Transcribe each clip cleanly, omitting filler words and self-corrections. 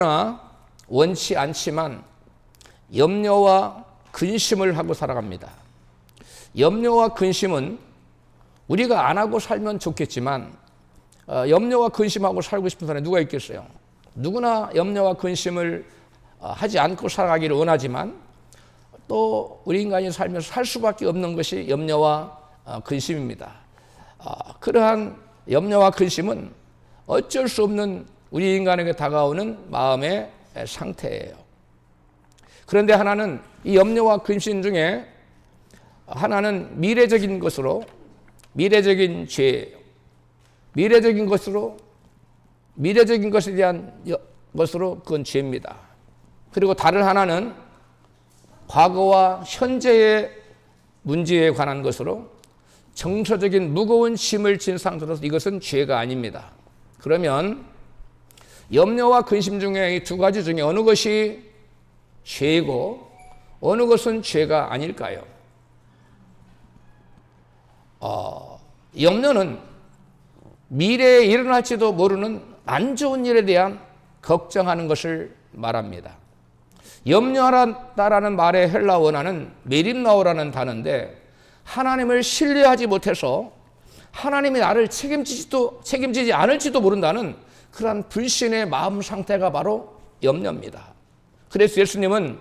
그러나 원치 않지만 염려와 근심을 하고 살아갑니다. 염려와 근심은 우리가 안 하고 살면 좋겠지만 염려와 근심하고 살고 싶은 사람이 누가 있겠어요? 누구나 염려와 근심을 하지 않고 살아가기를 원하지만 또 우리 인간이 살면서 살 수밖에 없는 것이 염려와 근심입니다. 그러한 염려와 근심은 어쩔 수 없는 우리 인간에게 다가오는 마음의 상태예요. 그런데 하나는 이 염려와 근심 중에 하나는 미래적인 것으로, 미래적인 죄예요. 미래적인 것에 대한 것으로 그건 죄입니다. 그리고 다른 하나는 과거와 현재의 문제에 관한 것으로 정서적인 무거운 짐을 진 상태로서 이것은 죄가 아닙니다. 그러면 염려와 근심 중에 이 두 가지 중에 어느 것이 죄이고 어느 것은 죄가 아닐까요? 염려는 미래에 일어날지도 모르는 안 좋은 일에 대한 걱정하는 것을 말합니다. 염려하다라는 말의 헬라 원어는 메림나오라는 단어인데 하나님을 신뢰하지 못해서 하나님이 나를 책임지지 않을지도 모른다는 그러한 불신의 마음 상태가 바로 염려입니다. 그래서 예수님은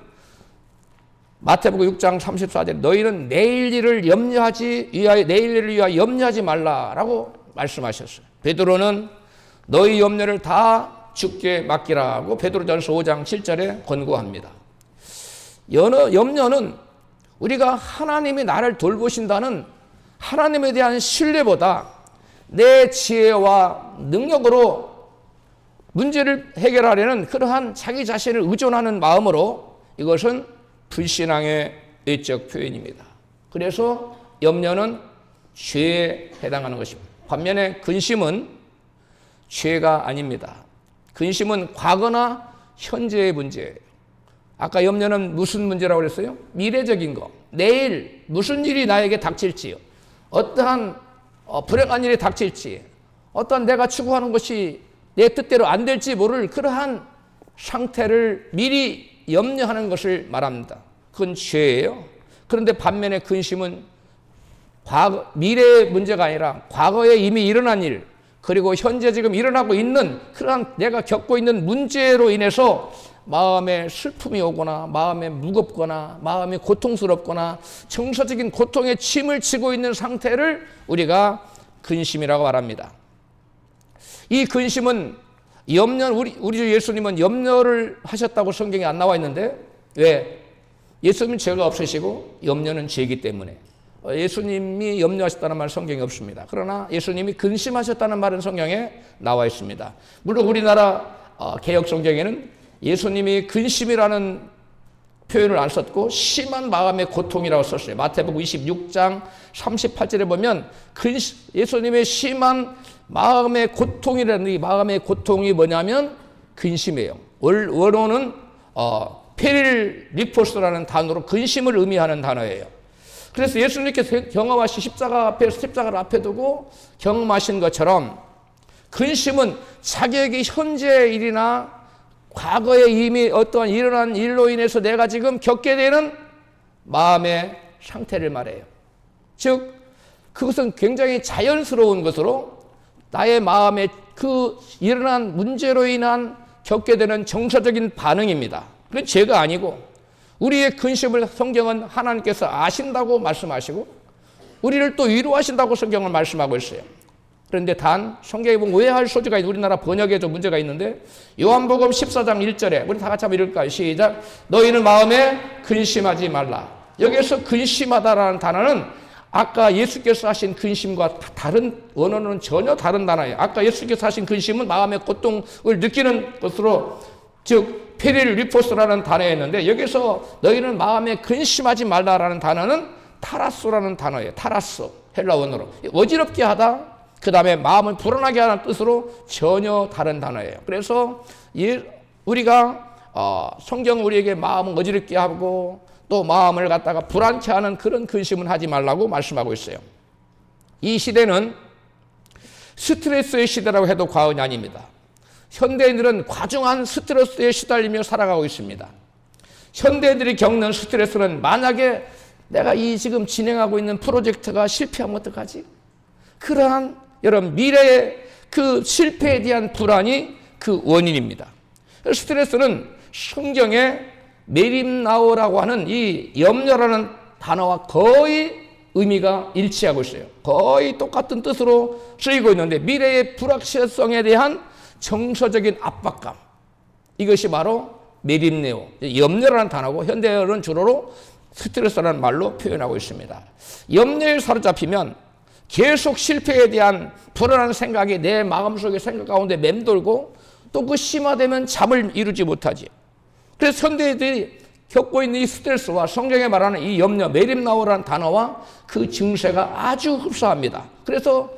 마태복음 6장 34절에 너희는 내일 일을 위하여 염려하지 말라라고 말씀하셨어요. 베드로는 너희 염려를 다 주께 맡기라고 베드로전서 5장 7절에 권고합니다. 염려는 우리가 하나님이 나를 돌보신다는 하나님에 대한 신뢰보다 내 지혜와 능력으로 문제를 해결하려는 그러한 자기 자신을 의존하는 마음으로 이것은 불신앙의 외적 표현입니다. 그래서 염려는 죄에 해당하는 것입니다. 반면에 근심은 죄가 아닙니다. 근심은 과거나 현재의 문제예요. 아까 염려는 무슨 문제라고 그랬어요? 미래적인 거. 내일 무슨 일이 나에게 닥칠지요. 어떠한 불행한 일이 닥칠지. 어떠한 내가 추구하는 것이 내 뜻대로 안 될지 모를 그러한 상태를 미리 염려하는 것을 말합니다. 그건 죄예요. 그런데 반면에 근심은 미래의 문제가 아니라 과거에 이미 일어난 일, 그리고 현재 지금 일어나고 있는 그러한 내가 겪고 있는 문제로 인해서 마음에 슬픔이 오거나 마음에 무겁거나 마음이 고통스럽거나 정서적인 고통에 침을 치고 있는 상태를 우리가 근심이라고 말합니다. 이 근심은 우리 주 예수님은 염려를 하셨다고 성경에 안 나와 있는데 왜? 예수님은 죄가 없으시고 염려는 죄이기 때문에 예수님이 염려하셨다는 말 성경에 없습니다. 그러나 예수님이 근심하셨다는 말은 성경에 나와 있습니다. 물론 우리나라 개역 성경에는 예수님이 근심이라는 표현을 안 썼고 심한 마음의 고통이라고 썼어요. 마태복음 26장 38절에 보면 예수님의 심한 마음의 고통이라는 이 마음의 고통이 뭐냐면 근심이에요. 원어는 페릴리포스라는 단어로 근심을 의미하는 단어예요. 그래서 예수님께서 경험하신 십자가를 앞에 두고 경험하신 것처럼 근심은 자기에게 현재의 일이나 과거에 이미 어떠한 일어난 일로 인해서 내가 지금 겪게 되는 마음의 상태를 말해요. 즉 그것은 굉장히 자연스러운 것으로 나의 마음에 그 일어난 문제로 인한 겪게 되는 정서적인 반응입니다. 그건 죄가 아니고 우리의 근심을 성경은 하나님께서 아신다고 말씀하시고 우리를 또 위로하신다고 성경을 말씀하고 있어요. 그런데 단 성경에 보면 오해할 소지가 있는 우리나라 번역에 좀 문제가 있는데 요한복음 14장 1절에 우리 다 같이 한번 읽을까요? 시작. 너희는 마음에 근심하지 말라. 여기서 근심하다라는 단어는 아까 예수께서 하신 근심과 다른 원어는 전혀 다른 단어예요. 아까 예수께서 하신 근심은 마음의 고통을 느끼는 것으로 즉 페릴리포스라는 단어였는데 여기서 너희는 마음에 근심하지 말라라는 단어는 타라소라는 단어예요. 타라소 헬라 원어로 어지럽게 하다 그 다음에 마음을 불안하게 하는 뜻으로 전혀 다른 단어예요. 그래서 우리가 성경은 우리에게 마음을 어지럽게 하고 또 마음을 갖다가 불안케 하는 그런 근심은 하지 말라고 말씀하고 있어요. 이 시대는 스트레스의 시대라고 해도 과언이 아닙니다. 현대인들은 과중한 스트레스에 시달리며 살아가고 있습니다. 현대인들이 겪는 스트레스는 만약에 내가 이 지금 진행하고 있는 프로젝트가 실패하면 어떡하지? 그러한 여러분 미래의 그 실패에 대한 불안이 그 원인입니다. 스트레스는 성경에 메림나오라고 하는 이 염려라는 단어와 거의 의미가 일치하고 있어요. 거의 똑같은 뜻으로 쓰이고 있는데 미래의 불확실성에 대한 정서적인 압박감, 이것이 바로 메림네오, 염려라는 단어고 현대어는 주로 스트레스라는 말로 표현하고 있습니다. 염려에 사로잡히면 계속 실패에 대한 불안한 생각이 내 마음속의 생각 가운데 맴돌고 또 그 심화되면 잠을 이루지 못하지. 그래서 현대인들이 겪고 있는 이 스트레스와 성경에 말하는 이 염려, 메림나오라는 단어와 그 증세가 아주 흡사합니다. 그래서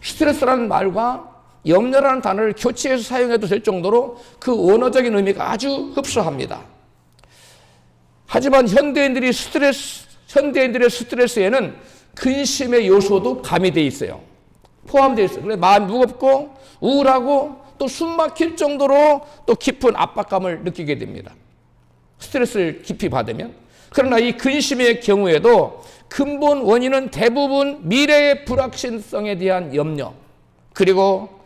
스트레스라는 말과 염려라는 단어를 교체해서 사용해도 될 정도로 그 원어적인 의미가 아주 흡사합니다. 하지만 현대인들의 스트레스에는 근심의 요소도 가미되어 있어요. 포함되어 있어요. 그래서 마음이 무겁고 우울하고 또 숨막힐 정도로 또 깊은 압박감을 느끼게 됩니다. 스트레스를 깊이 받으면. 그러나 이 근심의 경우에도 근본 원인은 대부분 미래의 불확실성에 대한 염려, 그리고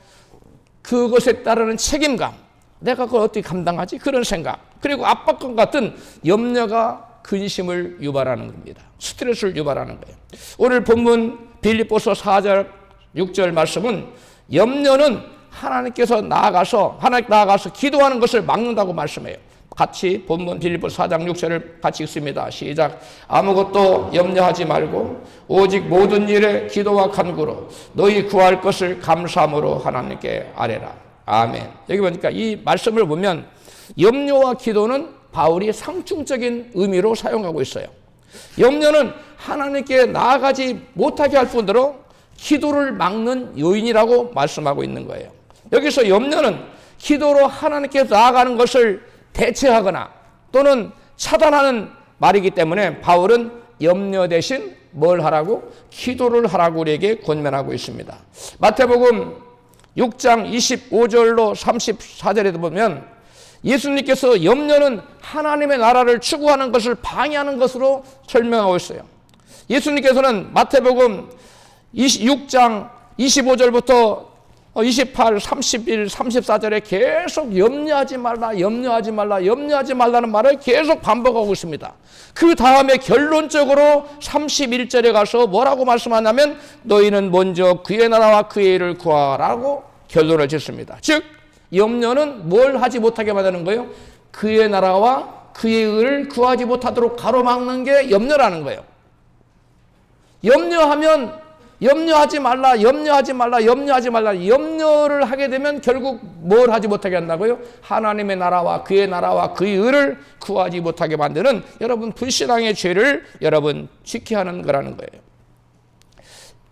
그것에 따르는 책임감, 내가 그걸 어떻게 감당하지? 그런 생각, 그리고 압박감 같은 염려가 근심을 유발하는 겁니다. 스트레스를 유발하는 거예요. 오늘 본문 빌립보서 4절 6절 말씀은 염려는 하나님께서 나아가서 기도하는 것을 막는다고 말씀해요. 같이 본문 빌립보서 4장 6절을 같이 읽습니다. 시작. 아무것도 염려하지 말고 오직 모든 일에 기도와 간구로 너희 구할 것을 감사함으로 하나님께 아뢰라. 아멘. 여기 보니까 이 말씀을 보면 염려와 기도는 바울이 상충적인 의미로 사용하고 있어요. 염려는 하나님께 나아가지 못하게 할 뿐더러 기도를 막는 요인이라고 말씀하고 있는 거예요. 여기서 염려는 기도로 하나님께 나아가는 것을 대체하거나 또는 차단하는 말이기 때문에 바울은 염려 대신 뭘 하라고? 기도를 하라고 우리에게 권면하고 있습니다. 마태복음 6장 25절로 34절에도 보면 예수님께서 염려는 하나님의 나라를 추구하는 것을 방해하는 것으로 설명하고 있어요. 예수님께서는 마태복음 6장 25절부터 28, 31, 34절에 계속 염려하지 말라는 말을 계속 반복하고 있습니다. 그 다음에 결론적으로 31절에 가서 뭐라고 말씀하냐면 너희는 먼저 그의 나라와 그의 일을 구하라고 결론을 짓습니다. 즉 염려는 뭘 하지 못하게 만드는 거예요? 그의 나라와 그의 일을 구하지 못하도록 가로막는 게 염려라는 거예요. 염려하지 말라. 염려를 하게 되면 결국 뭘 하지 못하게 한다고요? 하나님의 나라와 그의 의를 구하지 못하게 만드는 여러분 불신앙의 죄를 여러분 지켜야 하는 거라는 거예요.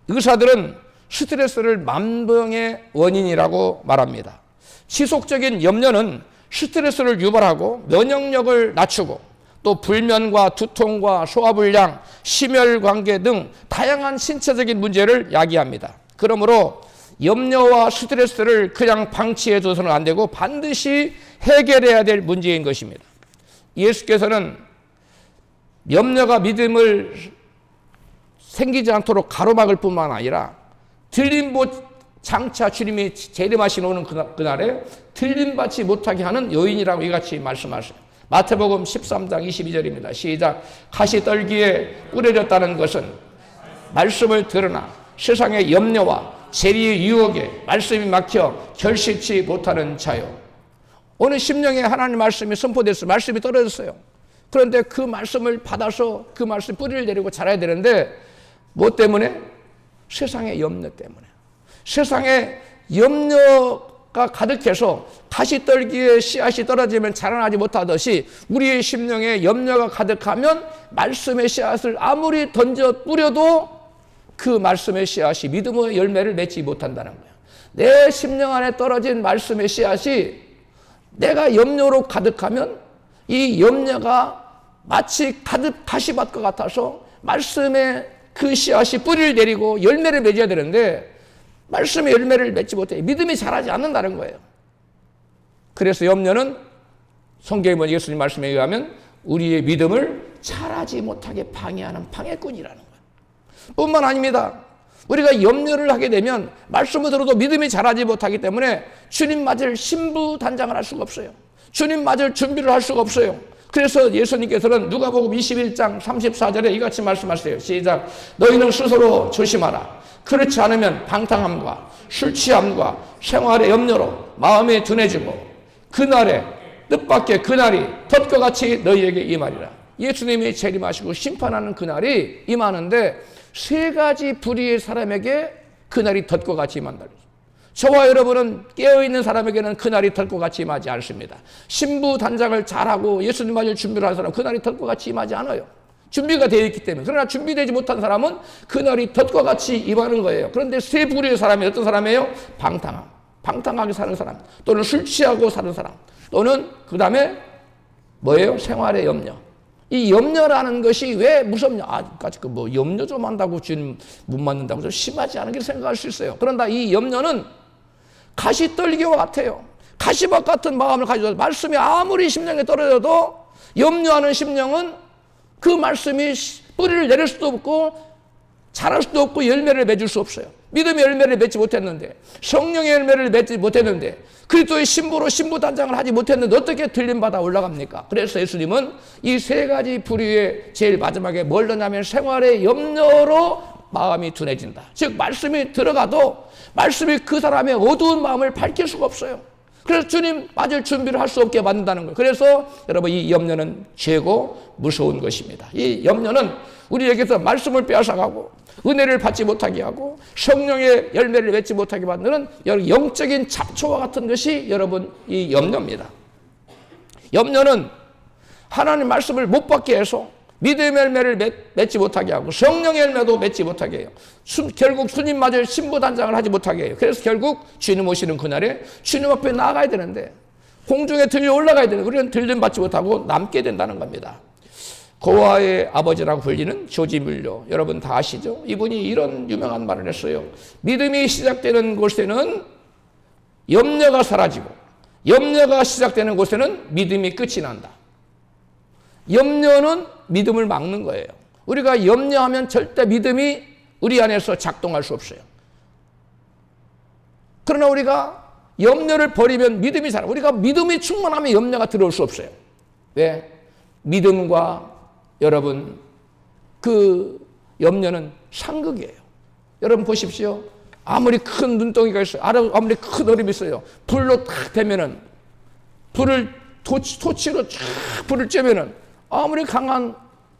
의사들은 스트레스를 만병의 원인이라고 말합니다. 지속적인 염려는 스트레스를 유발하고 면역력을 낮추고 또 불면과 두통과 소화불량, 심혈관계 등 다양한 신체적인 문제를 야기합니다. 그러므로 염려와 스트레스를 그냥 방치해 둬서는 안 되고 반드시 해결해야 될 문제인 것입니다. 예수께서는 염려가 믿음을 생기지 않도록 가로막을 뿐만 아니라 들림보 장차 주님이 재림하시는 오는 그날에 들림받지 못하게 하는 요인이라고 이같이 말씀하세요. 마태복음 13장 22절입니다. 시작. 가시떨기에 뿌려졌다는 것은 말씀을 들으나 세상의 염려와 재리의 유혹에 말씀이 막혀 결실치 못하는 자요. 오늘 심령에 하나님 말씀이 선포됐어요. 말씀이 떨어졌어요. 그런데 그 말씀을 받아서 그 말씀 뿌리를 내리고 자라야 되는데 뭐 때문에? 세상의 염려 때문에. 세상의 염려가 가득해서 가시떨기에 씨앗이 떨어지면 자라나지 못하듯이 우리의 심령에 염려가 가득하면 말씀의 씨앗을 아무리 던져 뿌려도 그 말씀의 씨앗이 믿음의 열매를 맺지 못한다는 거예요. 내 심령 안에 떨어진 말씀의 씨앗이 내가 염려로 가득하면 이 염려가 마치 가득 가시밭과 같아서 말씀의 그 씨앗이 뿌리를 내리고 열매를 맺어야 되는데 말씀의 열매를 맺지 못해 믿음이 자라지 않는다는 거예요. 그래서 염려는 성경에 보면 예수님 말씀에 의하면 우리의 믿음을 자라지 못하게 방해하는 방해꾼이라는 거예요. 뿐만 아닙니다. 우리가 염려를 하게 되면 말씀을 들어도 믿음이 자라지 못하기 때문에 주님 맞을 신부단장을 할 수가 없어요. 주님 맞을 준비를 할 수가 없어요. 그래서 예수님께서는 누가복음 21장 34절에 이같이 말씀하세요. 시작. 너희는 스스로 조심하라. 그렇지 않으면 방탕함과 술 취함과 생활의 염려로 마음이 둔해지고 그날에 뜻밖의 그날이 덫과 같이 너희에게 임하리라. 예수님이 재림하시고 심판하는 그날이 임하는데 세 가지 부류의 사람에게 그날이 덫과 같이 임한다. 저와 여러분은 깨어있는 사람에게는 그날이 덫과 같이 임하지 않습니다. 신부 단장을 잘하고 예수님 맞을 준비를 한 사람은 그날이 덫과 같이 임하지 않아요. 준비가 되어 있기 때문에. 그러나 준비되지 못한 사람은 그날이 덫과 같이 임하는 거예요. 그런데 세 부류의 사람이 어떤 사람이에요? 방탕하게 사는 사람, 또는 술 취하고 사는 사람, 또는 그 다음에 뭐예요? 생활의 염려. 이 염려라는 것이 왜 무섭냐? 뭐 염려 좀 한다고 주님 못 맞는다고 좀 심하지 않은 게 생각할 수 있어요. 그런데 이 염려는 가시떨기와 같아요. 가시밭 같은 마음을 가지고 말씀이 아무리 심령에 떨어져도 염려하는 심령은 그 말씀이 뿌리를 내릴 수도 없고 자랄 수도 없고 열매를 맺을 수 없어요. 믿음의 열매를 맺지 못했는데, 성령의 열매를 맺지 못했는데, 그리스도의 신부로 신부단장을 하지 못했는데 어떻게 들림받아 올라갑니까? 그래서 예수님은 이 세 가지 부류의 제일 마지막에 뭘 넣냐면 생활의 염려로 마음이 둔해진다. 즉 말씀이 들어가도 말씀이 그 사람의 어두운 마음을 밝힐 수가 없어요. 그래서 주님 맞을 준비를 할 수 없게 만든다는 거예요. 그래서 여러분 이 염려는 죄고 무서운 것입니다. 이 염려는 우리에게서 말씀을 빼앗아가고 은혜를 받지 못하게 하고 성령의 열매를 맺지 못하게 만드는 영적인 잡초와 같은 것이 여러분 이 염려입니다. 염려는 하나님 말씀을 못 받게 해서 믿음의 열매를 맺지 못하게 하고 성령의 열매도 맺지 못하게 해요. 결국 주님 맞을 신부단장을 하지 못하게 해요. 그래서 결국 주님 오시는 그날에 주님 앞에 나가야 되는데 공중에 들려 올라가야 되는데 우리는 들림 받지 못하고 남게 된다는 겁니다. 고아의 아버지라고 불리는 조지 뮬러, 여러분 다 아시죠? 이분이 이런 유명한 말을 했어요. 믿음이 시작되는 곳에는 염려가 사라지고 염려가 시작되는 곳에는 믿음이 끝이 난다. 염려는 믿음을 막는 거예요. 우리가 염려하면 절대 믿음이 우리 안에서 작동할 수 없어요. 그러나 우리가 염려를 버리면 믿음이 살아. 우리가 믿음이 충만하면 염려가 들어올 수 없어요. 왜? 믿음과 여러분 그 염려는 상극이에요. 여러분 보십시오. 아무리 큰 눈덩이가 있어요. 아무리 큰 얼음이 있어요. 불로 탁 대면은 불을 토치로 쫙 불을 쬐면은 아무리 강한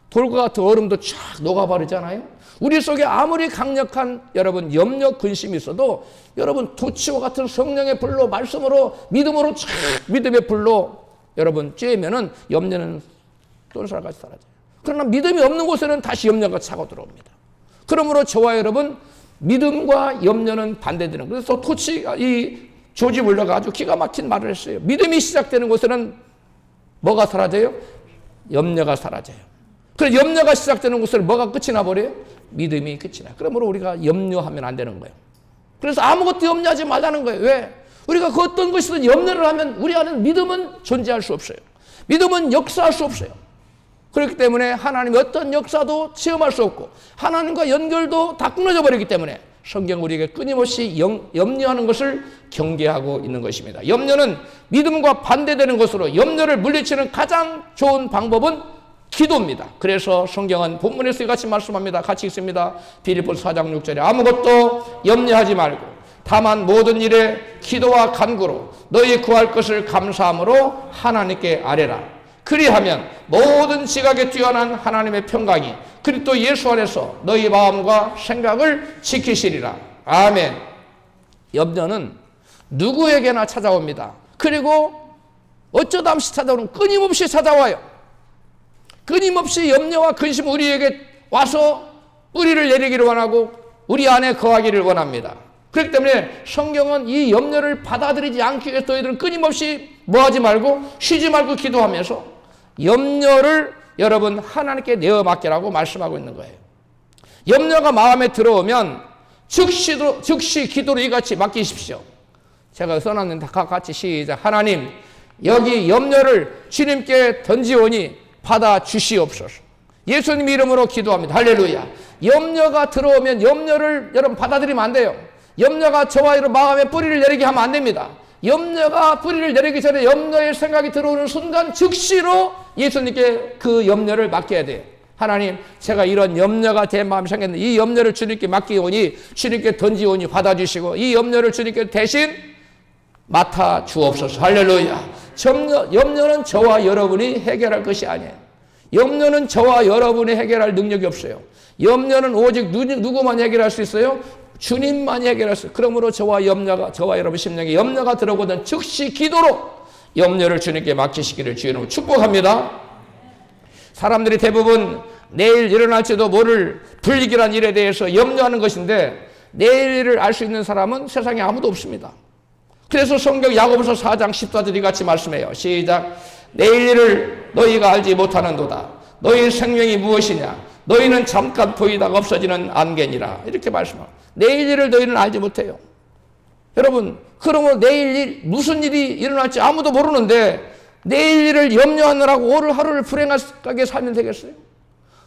돌과 같은 얼음도 쫙 녹아버리잖아요. 우리 속에 아무리 강력한 여러분 염려 근심이 있어도 여러분 토치와 같은 성령의 불로 말씀으로 믿음으로 쫙 믿음의 불로 여러분 쬐면은 염려는 똘살같이 사라져요. 그러나 믿음이 없는 곳에는 다시 염려가 차고 들어옵니다. 그러므로 저와 여러분 믿음과 염려는 반대되는. 그래서 이 조지 뮬러가 아주 기가 막힌 말을 했어요. 믿음이 시작되는 곳에는 뭐가 사라져요? 염려가 사라져요. 그래서 염려가 시작되는 곳에는 뭐가 끝이 나버려요? 믿음이 끝이 나요. 그러므로 우리가 염려하면 안 되는 거예요. 그래서 아무것도 염려하지 말라는 거예요. 왜? 우리가 그 어떤 것이든 염려를 하면 우리 안에 믿음은 존재할 수 없어요. 믿음은 역사할 수 없어요. 그렇기 때문에 하나님의 어떤 역사도 체험할 수 없고 하나님과 연결도 다 끊어져 버리기 때문에 성경 우리에게 끊임없이 염려하는 것을 경계하고 있는 것입니다. 염려는 믿음과 반대되는 것으로 염려를 물리치는 가장 좋은 방법은 기도입니다. 그래서 성경은 본문에서 같이 말씀합니다. 같이 읽습니다. 빌립보서 4장 6절에 아무것도 염려하지 말고 다만 모든 일에 기도와 간구로 너희 구할 것을 감사함으로 하나님께 아뢰라. 그리하면 모든 지각에 뛰어난 하나님의 평강이 그리스도 예수 안에서 너희 마음과 생각을 지키시리라. 아멘. 염려는 누구에게나 찾아옵니다. 그리고 어쩌다 없이 찾아오는 끊임없이 찾아와요. 끊임없이 염려와 근심 우리에게 와서 뿌리를 내리기를 원하고 우리 안에 거하기를 원합니다. 그렇기 때문에 성경은 이 염려를 받아들이지 않기 위해서 너희들은 끊임없이 뭐하지 말고 쉬지 말고 기도하면서 염려를 여러분 하나님께 내어 맡기라고 말씀하고 있는 거예요. 염려가 마음에 들어오면 즉시 기도로 이같이 맡기십시오. 제가 써놨는데 같이 시작. 하나님, 여기 염려를 주님께 던지오니 받아 주시옵소서. 예수님 이름으로 기도합니다. 할렐루야. 염려가 들어오면 염려를 여러분 받아들이면 안 돼요. 염려가 저와 여러분 마음에 뿌리를 내리게 하면 안 됩니다. 염려가 뿌리를 내리기 전에 염려의 생각이 들어오는 순간 즉시로 예수님께 그 염려를 맡겨야 돼요. 하나님, 제가 이런 염려가 제 마음에 생겼는데 이 염려를 주님께 맡기오니, 주님께 던지오니 받아주시고 이 염려를 주님께 대신 맡아 주옵소서. 할렐루야. 염려는 저와 여러분이 해결할 것이 아니에요. 염려는 저와 여러분이 해결할 능력이 없어요. 염려는 오직 누구만 해결할 수 있어요? 주님만이 해결할 수 있어요. 그러므로 저와 여러분 심령에 염려가 들어오거든 즉시 기도로 염려를 주님께 맡기시기를 주의 이름으로 축복합니다. 사람들이 대부분 내일 일어날지도 모를 불길한 일에 대해서 염려하는 것인데 내일 일을 알 수 있는 사람은 세상에 아무도 없습니다. 그래서 성경 야고보서 4장 14절 이같이 말씀해요. 시작. 내일 일을 너희가 알지 못하는도다. 너희 생명이 무엇이냐? 너희는 잠깐 보이다가 없어지는 안개니라. 이렇게 말씀합니다. 내일 일을 너희는 알지 못해요. 여러분, 그러면 내일 일, 무슨 일이 일어날지 아무도 모르는데 내일 일을 염려하느라고 오늘 하루를 불행하게 살면 되겠어요?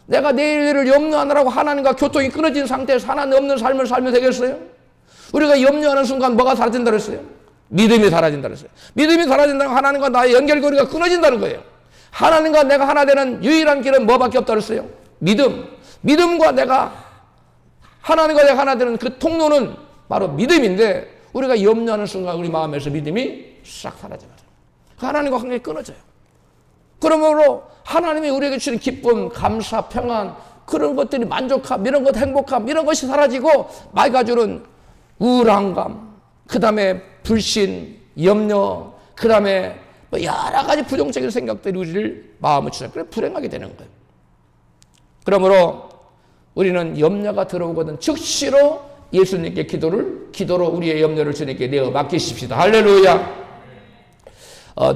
내가 내일 일을 염려하느라고 하나님과 교통이 끊어진 상태에서 하나님 없는 삶을 살면 되겠어요? 우리가 염려하는 순간 뭐가 사라진다 그랬어요? 믿음이 사라진다 그랬어요. 믿음이 사라진다는 건 하나님과 나의 연결고리가 끊어진다는 거예요. 하나님과 내가 하나 되는 유일한 길은 뭐밖에 없다 그랬어요? 믿음. 믿음과 하나님과 내가 하나 되는 그 통로는 바로 믿음인데 우리가 염려하는 순간 우리 마음에서 믿음이 싹 사라져요. 하나님과 관계가 끊어져요. 그러므로 하나님이 우리에게 주신 기쁨, 감사, 평안, 그런 것들이 만족함, 이런 것 행복함, 이런 것이 사라지고 맑아주는 우울함감, 그 다음에 불신, 염려, 그 다음에 여러 가지 부정적인 생각들이 우리를 마음을 주죠. 그래 불행하게 되는 거예요. 그러므로 우리는 염려가 들어오거든 즉시로 예수님께 기도로 우리의 염려를 주님께 내어 맡기십시다. 할렐루야.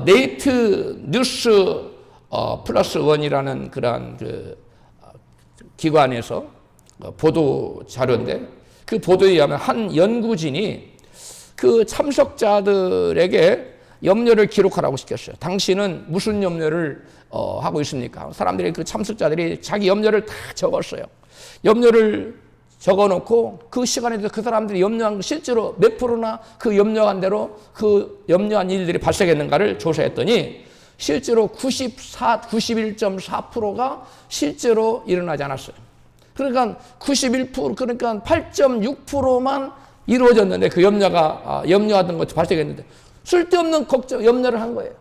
네이트 뉴스 플러스 원이라는 그러한 기관에서 보도 자료인데 그 보도에 의하면 한 연구진이 그 참석자들에게 염려를 기록하라고 시켰어요. 당신은 무슨 염려를 하고 있습니까? 사람들이 그 참석자들이 자기 염려를 다 적었어요. 염려를 적어놓고 그 시간에도 그 사람들이 염려한 실제로 몇 프로나 그 염려한 대로 그 염려한 일들이 발생했는가를 조사했더니 실제로 91.4%가 실제로 일어나지 않았어요. 그러니까 91% 그러니까 8.6%만 이루어졌는데 그 염려하던 것이 발생했는데 쓸데없는 염려를 한 거예요.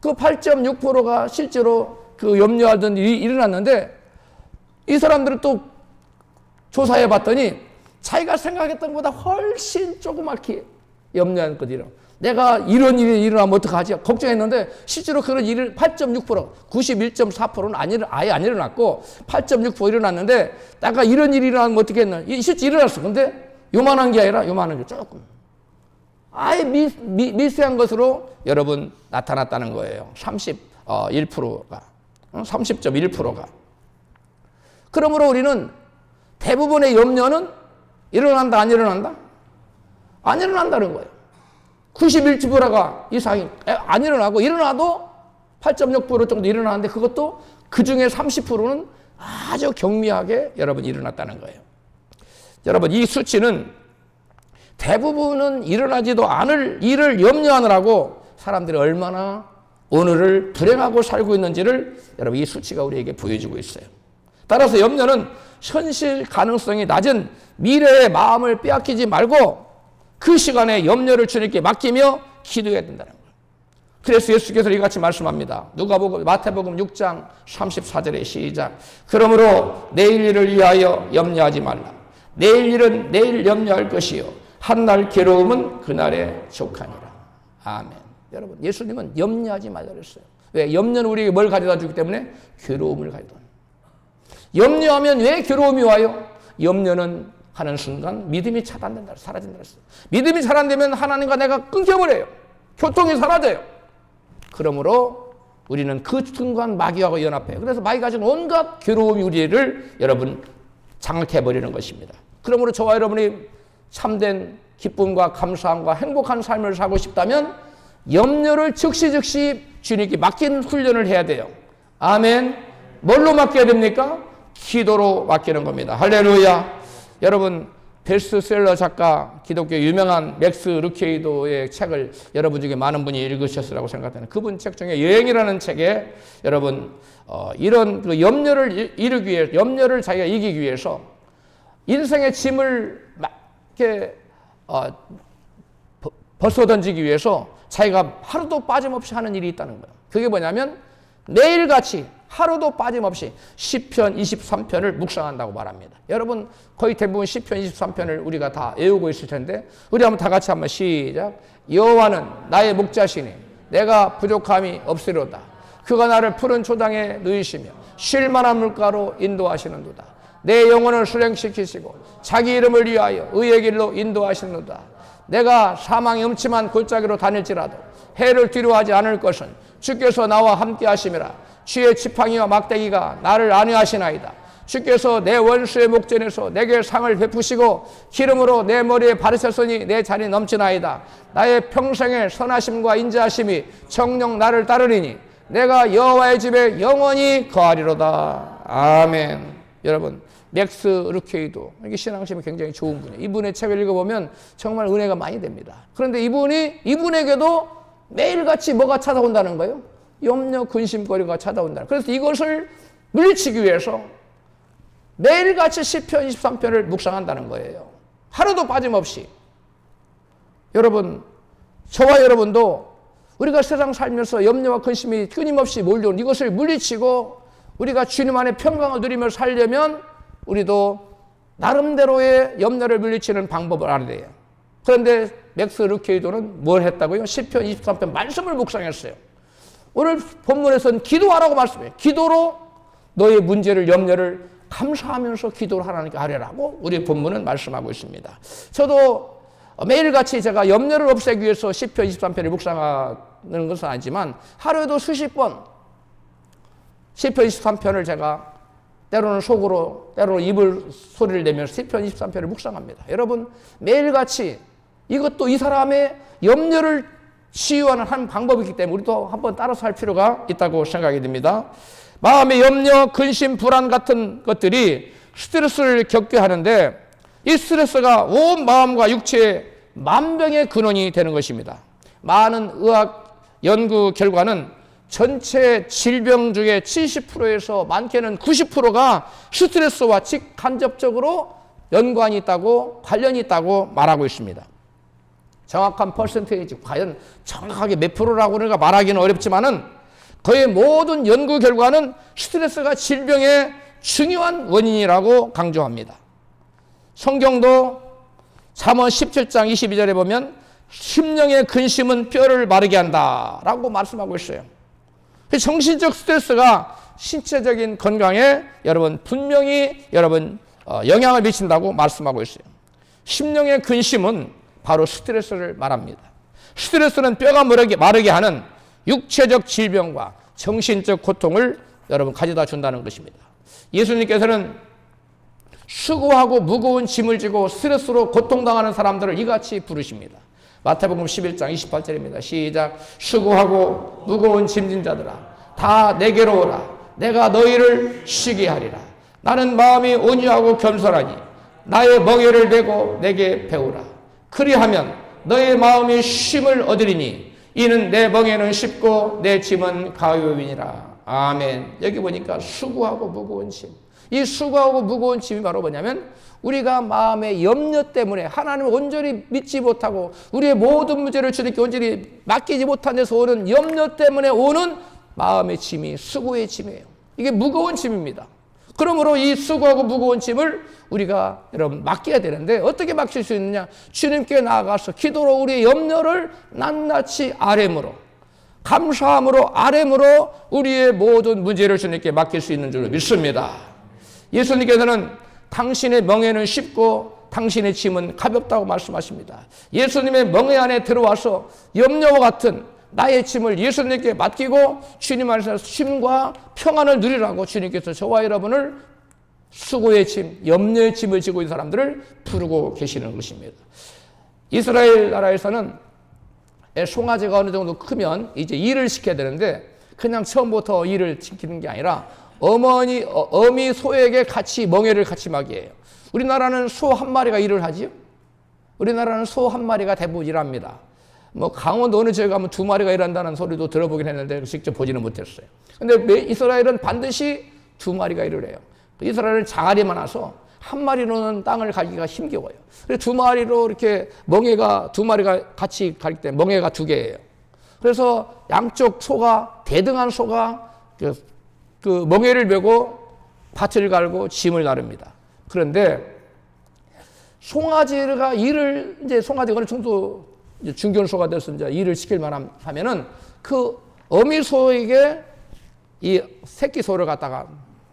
그 8.6%가 실제로 그 염려하던 일이 일어났는데 이 사람들은 또 조사해 봤더니 자기가 생각했던 것보다 훨씬 조그맣게 염려한 것이라. 내가 이런 일이 일어나면 어떡하지? 걱정했는데 실제로 그런 일을 8.6%, 91.4%는 아예 안 일어났고 8.6% 일어났는데 내가 이런 일이 일어나면 어떻게 했나? 실제 일어났어. 근데 요만한 게 아니라 요만한 게 조금. 아예 미세한 것으로 여러분 나타났다는 거예요. 31%가. 30.1%가. 그러므로 우리는 대부분의 염려는 일어난다, 안 일어난다? 안 일어난다는 거예요. 91%가 이상이 안 일어나고 일어나도 8.6% 정도 일어나는데 그것도 그 중에 30%는 아주 경미하게 여러분 일어났다는 거예요. 여러분 이 수치는 대부분은 일어나지도 않을 일을 염려하느라고 사람들이 얼마나 오늘을 불행하고 살고 있는지를 여러분 이 수치가 우리에게 보여주고 있어요. 따라서 염려는 현실 가능성이 낮은 미래의 마음을 빼앗기지 말고 그 시간에 염려를 주님께 맡기며 기도해야 된다는 거예요. 그래서 예수께서 이같이 말씀합니다. 마태복음 6장 34절에 시작. 그러므로 내일 일을 위하여 염려하지 말라. 내일 일은 내일 염려할 것이요 한날 괴로움은 그날에 족하니라. 아멘. 여러분 예수님은 염려하지 말라 그랬어요. 왜? 염려는 우리에게 뭘 가져다 주기 때문에? 괴로움을 가져다 줍니다. 염려하면 왜 괴로움이 와요? 염려는 하는 순간 믿음이 차단된다, 사라진다 그랬어요. 믿음이 차단되면 하나님과 내가 끊겨버려요. 교통이 사라져요. 그러므로 우리는 그 순간 마귀하고 연합해요. 그래서 마귀가 가진 온갖 괴로움이 우리를 여러분 장악해버리는 것입니다. 그러므로 저와 여러분이 참된 기쁨과 감사함과 행복한 삶을 살고 싶다면 염려를 즉시 주님께 맡기는 훈련을 해야 돼요. 아멘. 뭘로 맡겨야 됩니까? 기도로 맡기는 겁니다. 할렐루야. 여러분, 베스트셀러 작가, 기독교 유명한 맥스 루케이도의 책을 여러분 중에 많은 분이 읽으셨으라고 생각하는 그분 책 중에 여행이라는 책에 여러분 이런 그 염려를 이루기 위해, 염려를 자기가 이기기 위해서 인생의 짐을 막 이렇게 벗어 던지기 위해서 자기가 하루도 빠짐없이 하는 일이 있다는 거예요. 그게 뭐냐면 매일같이 하루도 빠짐없이 시편 23편을 묵상한다고 말합니다. 여러분 거의 대부분 시편 23편을 우리가 다 외우고 있을 텐데 우리 한번 다 같이 한번 시작. 여호와는 나의 목자시니 내가 부족함이 없으리로다. 그가 나를 푸른 초당에 누이시며 쉴 만한 물가로 인도하시는도다. 내 영혼을 수령시키시고 자기 이름을 위하여 의의 길로 인도하시는도다. 내가 사망의 음침한 골짜기로 다닐지라도 해를 두려워하지 않을 것은 주께서 나와 함께 하심이라. 주의 지팡이와 막대기가 나를 안위하시나이다. 주께서 내 원수의 목전에서 내게 상을 베푸시고 기름으로 내 머리에 바르셨으니 내 잔이 넘치나이다. 나의 평생의 선하심과 인자하심이 정녕 나를 따르리니 내가 여호와의 집에 영원히 거하리로다. 아멘. 여러분 맥스 루케이도 이게 신앙심이 굉장히 좋은 분이에요. 이분의 책을 읽어보면 정말 은혜가 많이 됩니다. 그런데 이분에게도 매일같이 뭐가 찾아온다는 거예요? 염려, 근심거리가 찾아온다. 그래서 이것을 물리치기 위해서 매일같이 시편 23편을 묵상한다는 거예요. 하루도 빠짐없이. 여러분, 저와 여러분도 우리가 세상 살면서 염려와 근심이 끊임없이 몰려온 이것을 물리치고 우리가 주님 안에 평강을 누리며 살려면 우리도 나름대로의 염려를 물리치는 방법을 알아야 돼요. 그런데 맥스 루케이도는 뭘 했다고요? 시편 23편 말씀을 묵상했어요. 오늘 본문에서는 기도하라고 말씀해요. 기도로 너의 문제를, 염려를 감사하면서 기도를 하나님께 하려라고 우리 본문은 말씀하고 있습니다. 저도 매일같이 제가 염려를 없애기 위해서 시편 23편을 묵상하는 것은 아니지만 하루에도 수십 번 시편 23편을 제가 때로는 속으로, 때로는 입을 소리를 내면서 시편 23편을 묵상합니다. 여러분 매일같이 이것도 이 사람의 염려를 치유하는 한 방법이기 때문에 우리도 한번 따라서 할 필요가 있다고 생각이 듭니다. 마음의 염려, 근심, 불안 같은 것들이 스트레스를 겪게 하는데 이 스트레스가 온 마음과 육체의 만병의 근원이 되는 것입니다. 많은 의학 연구 결과는 전체 질병 중에 70%에서 많게는 90%가 스트레스와 직간접적으로 연관이 있다고, 관련이 있다고 말하고 있습니다. 정확한 퍼센테이지, 과연 정확하게 몇 프로라고 우리가 말하기는 어렵지만은 거의 모든 연구 결과는 스트레스가 질병의 중요한 원인이라고 강조합니다. 성경도 잠언 17장 22절에 보면 심령의 근심은 뼈를 마르게 한다라고 말씀하고 있어요. 정신적 스트레스가 신체적인 건강에 여러분 분명히 영향을 미친다고 말씀하고 있어요. 심령의 근심은 바로 스트레스를 말합니다. 스트레스는 뼈가 마르게 하는 육체적 질병과 정신적 고통을 여러분 가져다 준다는 것입니다. 예수님께서는 수고하고 무거운 짐을 지고 스트레스로 고통당하는 사람들을 이같이 부르십니다. 마태복음 11장 28절입니다. 시작. 수고하고 무거운 짐진 자들아 다 내게로 오라. 내가 너희를 쉬게 하리라. 나는 마음이 온유하고 겸손하니 나의 멍에를 메고 내게 배우라. 그리하면 너의 마음이 쉼을 얻으리니 이는 내 멍에는 쉽고 내 짐은 가벼우니라. 아멘. 여기 보니까 수고하고 무거운 짐. 이 수고하고 무거운 짐이 바로 뭐냐면 우리가 마음의 염려 때문에 하나님을 온전히 믿지 못하고 우리의 모든 문제를 주님께 온전히 맡기지 못한 데서 오는 염려 때문에 오는 마음의 짐이 수고의 짐이에요. 이게 무거운 짐입니다. 그러므로 이 수고하고 무거운 짐을 우리가 여러분 맡겨야 되는데 어떻게 맡길 수 있느냐? 주님께 나아가서 기도로 우리의 염려를 낱낱이 아뢰므로 감사함으로 아뢰므로 우리의 모든 문제를 주님께 맡길 수 있는 줄 믿습니다. 예수님께서는 당신의 멍에는 쉽고 당신의 짐은 가볍다고 말씀하십니다. 예수님의 멍에 안에 들어와서 염려와 같은 나의 짐을 예수님께 맡기고 주님 안에서 쉼과 평안을 누리라고 주님께서 저와 여러분을 수고의 짐, 염려의 짐을 지고 있는 사람들을 부르고 계시는 것입니다. 이스라엘 나라에서는 송아지가 어느 정도 크면 이제 일을 시켜야 되는데 그냥 처음부터 일을 시키는 게 아니라 어미 소에게 같이 멍에를 같이 먹이에요. 우리나라는 소 한 마리가 일을 하지요? 우리나라는 소 한 마리가 대부분 일합니다. 뭐 강원도 어느 지역에 가면 두 마리가 일한다는 소리도 들어보긴 했는데 직접 보지는 못했어요. 근데 이스라엘은 반드시 두 마리가 일을 해요. 이스라엘은 장알이 많아서 한 마리로는 땅을 갈기가 힘겨워요. 그래서 두 마리로 이렇게 두 마리가 같이 갈기 때문에 멍에가 두 개예요. 그래서 양쪽 소가, 대등한 소가 그 멍에를 메고 밭을 갈고 짐을 나릅니다. 그런데 송아지가 송아지가 어느 정도 중견소가 돼서 이제 일을 시킬 만한 하면은 그 어미 소에게 이 새끼 소를 갖다가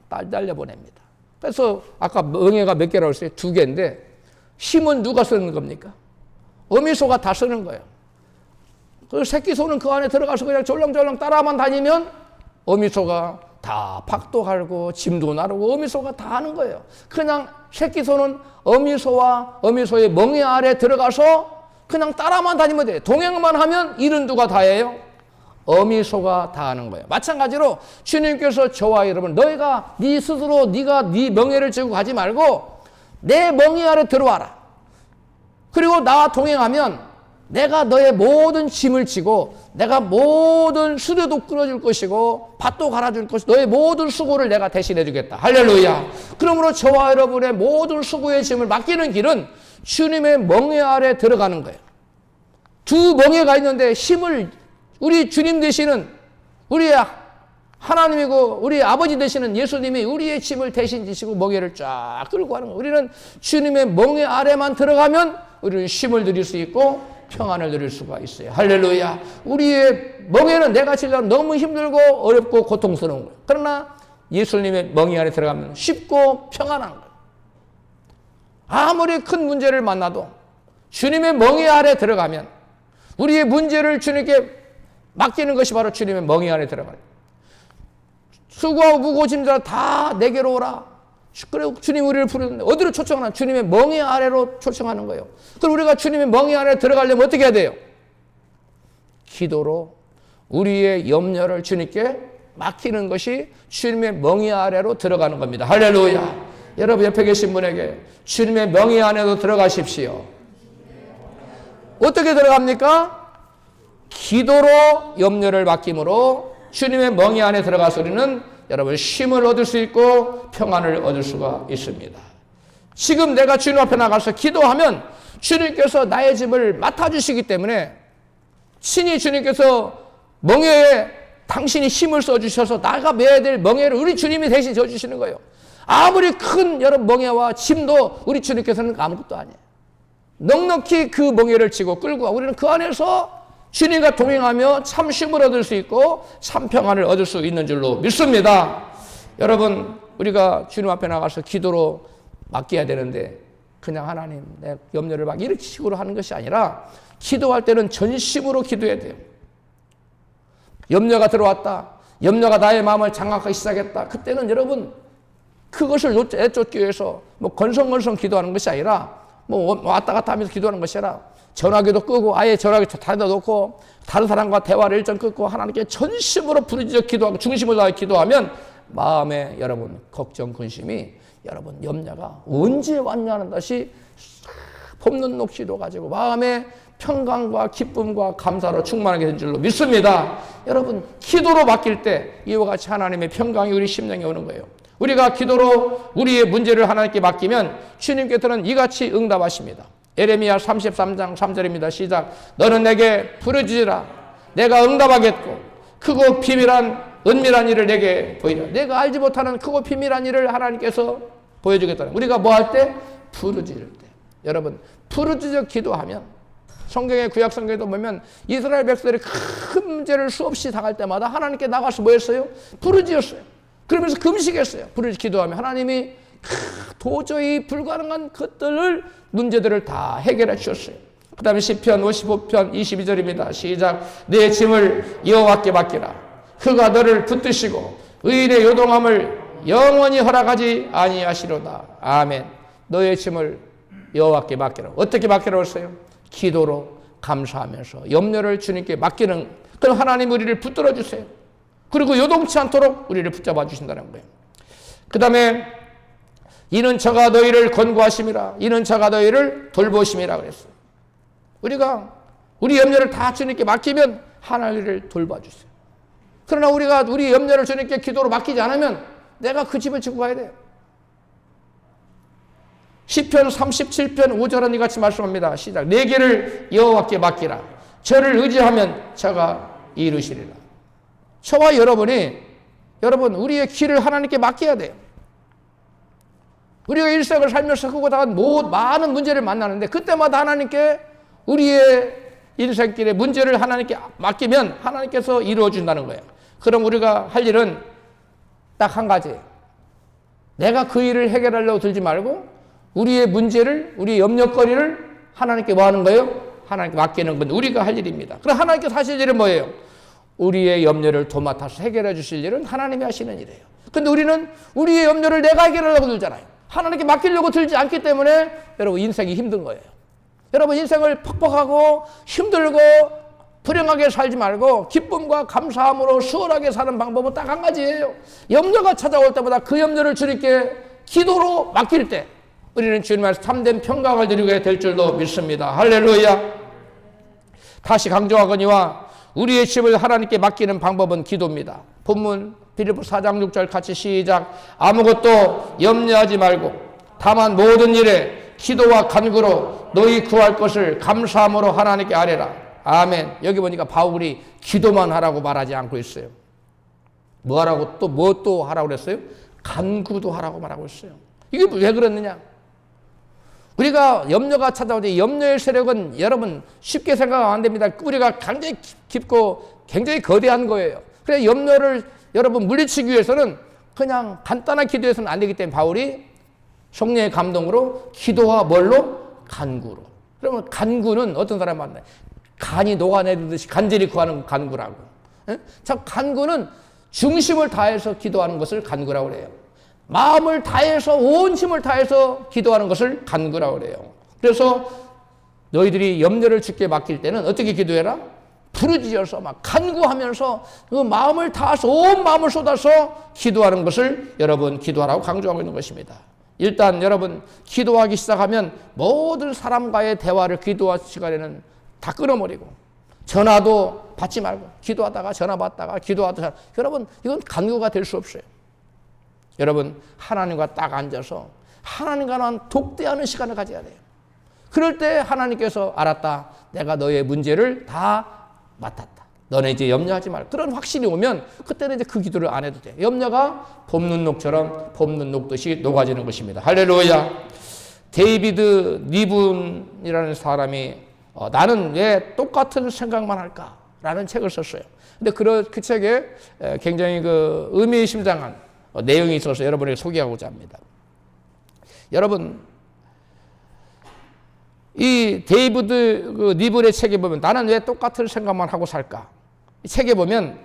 딸려 보냅니다. 그래서 아까 멍에가 몇 개라고 했어요? 2개인데 힘은 누가 쓰는 겁니까? 어미 소가 다 쓰는 거예요. 그 새끼 소는 그 안에 들어가서 그냥 졸렁졸렁 따라만 다니면 어미 소가 다 팍도 갈고 짐도 나르고 어미 소가 다 하는 거예요. 그냥 새끼 소는 어미 소의 멍에 아래 들어가서 그냥 따라만 다니면 돼요. 동행만 하면 일은 누가 다 해요? 어미 소가 다 하는 거예요. 마찬가지로 주님께서 저와 여러분, 너희가 네 스스로 네가 네 멍에를 지고 가지 말고 내 멍에 아래 들어와라. 그리고 나와 동행하면 내가 너의 모든 짐을 지고 내가 모든 수레도 끌어줄 것이고 밭도 갈아줄 것이고 너의 모든 수고를 내가 대신해 주겠다. 할렐루야. 그러므로 저와 여러분의 모든 수고의 짐을 맡기는 길은 주님의 멍에 아래 들어가는 거예요. 두 멍에가 있는데 힘을 우리 주님 되시는 우리 하나님이고 우리 아버지 되시는 예수님이 우리의 짐을 대신 지시고 멍에를 쫙 끌고 가는 거예요. 우리는 주님의 멍에 아래만 들어가면 우리는 쉼을 누릴 수 있고 평안을 누릴 수가 있어요. 할렐루야. 우리의 멍에는 내가 지금 너무 힘들고 어렵고 고통스러운 거예요. 그러나 예수님의 멍에 안에 들어가면 쉽고 평안한 거예요. 아무리 큰 문제를 만나도 주님의 멍에 아래 들어가면 우리의 문제를 주님께 맡기는 것이 바로 주님의 멍에 안에 들어가요. 수고하고 무거운 짐들아 다 내게로 오라. 그리고 주님 우리를 부르는데 어디로 초청하나? 주님의 멍에 아래로 초청하는 거예요. 그럼 우리가 주님의 멍에 아래 들어가려면 어떻게 해야 돼요? 기도로 우리의 염려를 주님께 맡기는 것이 주님의 멍에 아래로 들어가는 겁니다. 할렐루야. 여러분 옆에 계신 분에게 주님의 멍에 안에도 들어가십시오. 어떻게 들어갑니까? 기도로 염려를 맡김으로 주님의 멍에 안에 들어가서 우리는 여러분 쉼을 얻을 수 있고 평안을 얻을 수가 있습니다. 지금 내가 주님 앞에 나가서 기도하면 주님께서 나의 짐을 맡아주시기 때문에 친히 주님께서 멍에에 당신이 힘을 써주셔서 나가 메야 될 멍에를 우리 주님이 대신 져주시는 거예요. 아무리 큰 여러 멍에와 짐도 우리 주님께서는 아무것도 아니에요. 넉넉히 그 멍에를 지고 끌고 가. 우리는 그 안에서 주님과 동행하며 참 쉼을 얻을 수 있고 참 평안을 얻을 수 있는 줄로 믿습니다. 여러분 우리가 주님 앞에 나가서 기도로 맡겨야 되는데 그냥 하나님 내 염려를 막 이렇게 식으로 하는 것이 아니라 기도할 때는 전심으로 기도해야 돼요. 염려가 들어왔다. 염려가 나의 마음을 장악하기 시작했다. 그때는 여러분 그것을 내쫓기 위해서 뭐 건성건성 기도하는 것이 아니라 뭐 왔다 갔다 하면서 기도하는 것이 아니라 전화기도 끄고 아예 전화기 닫아 놓고 다른 사람과 대화를 일정 끊고 하나님께 전심으로 부르짖어 기도하고 중심을 다해 기도하면 마음에 여러분 걱정 근심이 여러분 염려가 언제 왔냐는 듯이 폼는 녹시도 가지고 마음에 평강과 기쁨과 감사로 충만하게 된 줄로 믿습니다. 여러분 기도로 맡길 때 이와 같이 하나님의 평강이 우리 심령에 오는 거예요. 우리가 기도로 우리의 문제를 하나님께 맡기면 주님께서는 이같이 응답하십니다. 에레미야 33장 3절입니다. 시작. 너는 내게 부르짖으라. 내가 응답하겠고 크고 비밀한 은밀한 일을 내게 보이라. 내가 알지 못하는 크고 비밀한 일을 하나님께서 보여주겠다는. 우리가 뭐 할 때? 부르짖을 때. 여러분 부르짖어 기도하면 성경의 구약 성경에도 보면 이스라엘 백성들이 큰 문제를 수없이 당할 때마다 하나님께 나가서 뭐 했어요? 부르짖었어요. 그러면서 금식했어요. 부르짖어 기도하면 하나님이 도저히 불가능한 것들을 문제들을 다 해결해 주셨어요. 그 다음에 시편 55편 22절입니다. 시작. 내 짐을 여호와께 맡기라. 그가 너를 붙드시고 의인의 요동함을 영원히 허락하지 아니하시로다. 아멘. 너의 짐을 여호와께 맡기라. 어떻게 맡기라고 했어요? 기도로 감사하면서 염려를 주님께 맡기는, 그럼 하나님 우리를 붙들어 주세요. 그리고 요동치 않도록 우리를 붙잡아 주신다는 거예요. 그 다음에 이는 저가 너희를 권고하심이라, 이는 저가 너희를 돌보심이라 그랬어요. 우리가 우리 염려를 다 주님께 맡기면 하나님을 돌봐주세요. 그러나 우리가 우리 염려를 주님께 기도로 맡기지 않으면 내가 그 집을 지고 가야 돼요. 시편 37편 5절은 이같이 말씀합니다. 시작. 내 길을 여호와께 맡기라. 저를 의지하면 저가 이루시리라. 저와 여러분 우리의 길을 하나님께 맡겨야 돼요. 우리가 일생을 살면서 그거다가 많은 문제를 만나는데 그때마다 하나님께 우리의 인생길의 문제를 하나님께 맡기면 하나님께서 이루어준다는 거예요. 그럼 우리가 할 일은 딱 한 가지예요. 내가 그 일을 해결하려고 들지 말고 우리의 문제를, 우리의 염려거리를 하나님께 뭐 하는 거예요? 하나님께 맡기는 건 우리가 할 일입니다. 그럼 하나님께서 하실 일은 뭐예요? 우리의 염려를 도맡아서 해결해 주실 일은 하나님이 하시는 일이에요. 근데 우리는 우리의 염려를 내가 해결하려고 들잖아요. 하나님께 맡기려고 들지 않기 때문에 여러분 인생이 힘든 거예요. 여러분 인생을 퍽퍽하고 힘들고 불행하게 살지 말고 기쁨과 감사함으로 수월하게 사는 방법은 딱 한 가지예요. 염려가 찾아올 때마다 그 염려를 주님께 기도로 맡길 때 우리는 주님 말씀 참된 평강을 누리게 될 줄로 믿습니다. 할렐루야. 다시 강조하거니와 우리의 집을 하나님께 맡기는 방법은 기도입니다. 본문 빌립보 4장 6절 같이 시작. 아무것도 염려하지 말고 다만 모든 일에 기도와 간구로 너희 구할 것을 감사함으로 하나님께 아뢰라. 아멘. 여기 보니까 바울이 기도만 하라고 말하지 않고 있어요. 뭐 하라고 또 하라고 그랬어요? 간구도 하라고 말하고 있어요. 이게 왜 그랬느냐? 우리가 염려가 찾아올 때 염려의 세력은 여러분 쉽게 생각하면 안 됩니다. 우리가 굉장히 깊고 굉장히 거대한 거예요. 그래서 염려를 여러분 물리치기 위해서는 그냥 간단한 기도해서는 안 되기 때문에 바울이 성령의 감동으로 기도와 뭘로? 간구로. 그러면 간구는 어떤 사람 만나요? 간이 녹아내리듯이 간절히 구하는 간구라고. 자, 간구는 중심을 다해서 기도하는 것을 간구라고 그래요. 마음을 다해서 온 힘을 다해서 기도하는 것을 간구라고 그래요. 그래서 너희들이 염려를 주께 맡길 때는 어떻게 기도해라? 부르짖어서 막 간구하면서 그 마음을 다해서 온 마음을 쏟아서 기도하는 것을 여러분 기도하라고 강조하고 있는 것입니다. 일단 여러분 기도하기 시작하면 모든 사람과의 대화를 기도할 시간에는 다 끊어버리고 전화도 받지 말고 기도하다가 전화 받다가 기도하다가 여러분 이건 간구가 될 수 없어요. 여러분 하나님과 딱 앉아서 하나님과는 독대하는 시간을 가져야 돼요. 그럴 때 하나님께서 알았다. 내가 너의 문제를 다 맡았다. 너네 이제 염려하지 말고. 그런 확신이 오면 그때는 이제 그 기도를 안 해도 돼. 염려가 봄눈녹처럼 봄눈 녹듯이 녹아지는 것입니다. 할렐루야. 데이비드 니븐이라는 사람이 나는 왜 똑같은 생각만 할까라는 책을 썼어요. 근데 그 책에 굉장히 그 의미심장한 내용이 있어서 여러분에게 소개하고자 합니다. 여러분, 이 데이비드 그 니븐의 책에 보면 나는 왜 똑같은 생각만 하고 살까? 이 책에 보면